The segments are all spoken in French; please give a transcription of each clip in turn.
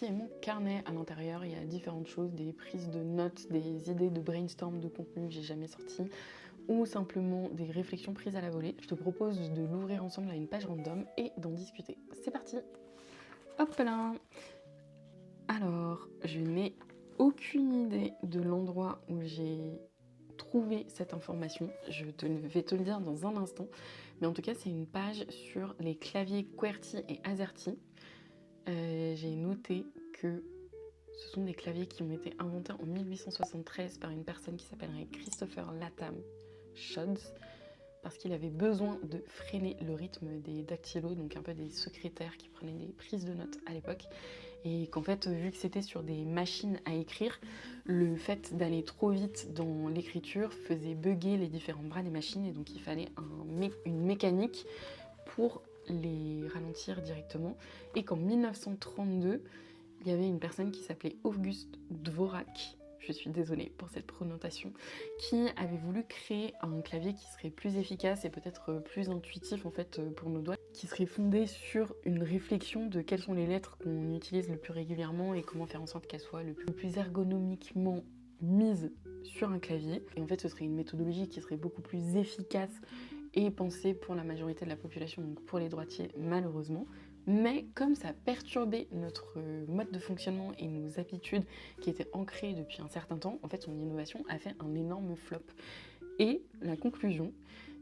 Et mon carnet, à l'intérieur, il y a différentes choses, des prises de notes, des idées de brainstorm de contenu que j'ai jamais sorti, ou simplement des réflexions prises à la volée. Je te propose de l'ouvrir ensemble à une page random et d'en discuter. C'est parti! Hop là! Alors, je n'ai aucune idée de l'endroit où j'ai trouvé cette information. Vais te le dire dans un instant. Mais en tout cas, c'est une page sur les claviers QWERTY et AZERTY. J'ai noté que ce sont des claviers qui ont été inventés en 1873 par une personne qui s'appellerait Christopher Latham Shodds, parce qu'il avait besoin de freiner le rythme des dactylos, donc un peu des secrétaires qui prenaient des prises de notes à l'époque, et qu'en fait, vu que c'était sur des machines à écrire, le fait d'aller trop vite dans l'écriture faisait bugger les différents bras des machines, et donc il fallait une mécanique pour les ralentir directement, et qu'en 1932, il y avait une personne qui s'appelait August Dvorak, je suis désolée pour cette prononciation, qui avait voulu créer un clavier qui serait plus efficace et peut-être plus intuitif en fait pour nos doigts, qui serait fondé sur une réflexion de quelles sont les lettres qu'on utilise le plus régulièrement et comment faire en sorte qu'elles soient le plus ergonomiquement mises sur un clavier. Et en fait, ce serait une méthodologie qui serait beaucoup plus efficace et pensée pour la majorité de la population, donc pour les droitiers malheureusement. Mais comme ça perturbait notre mode de fonctionnement et nos habitudes qui étaient ancrées depuis un certain temps, en fait son innovation a fait un énorme flop. Et la conclusion,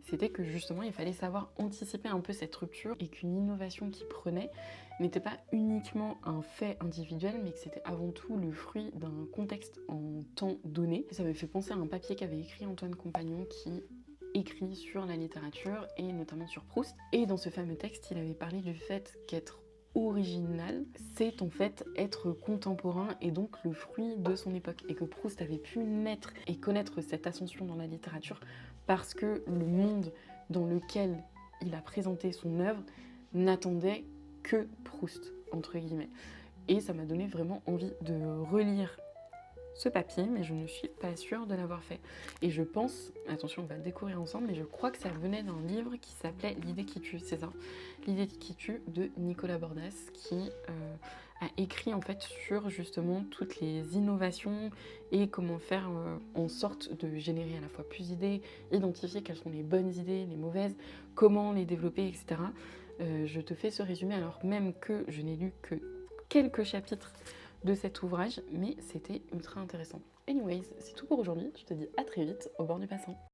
c'était que justement il fallait savoir anticiper un peu cette rupture et qu'une innovation qui prenait n'était pas uniquement un fait individuel, mais que c'était avant tout le fruit d'un contexte en temps donné. Et ça me fait penser à un papier qu'avait écrit Antoine Compagnon qui écrit sur la littérature et notamment sur Proust. Et dans ce fameux texte, il avait parlé du fait qu'être original, c'est en fait être contemporain et donc le fruit de son époque. Et que Proust avait pu naître et connaître cette ascension dans la littérature parce que le monde dans lequel il a présenté son œuvre n'attendait que Proust, entre guillemets. Et ça m'a donné vraiment envie de relire ce papier, mais je ne suis pas sûre de l'avoir fait. Et je pense, attention, on va le découvrir ensemble, mais je crois que ça venait d'un livre qui s'appelait L'idée qui tue, c'est ça, L'idée qui tue de Nicolas Bordas, qui a écrit en fait sur justement toutes les innovations et comment faire en sorte de générer à la fois plus d'idées, identifier quelles sont les bonnes idées, les mauvaises, comment les développer, etc. Je te fais ce résumé alors même que je n'ai lu que quelques chapitres de cet ouvrage, mais c'était ultra intéressant. Anyways, c'est tout pour aujourd'hui. Je te dis à très vite au bord du bassin.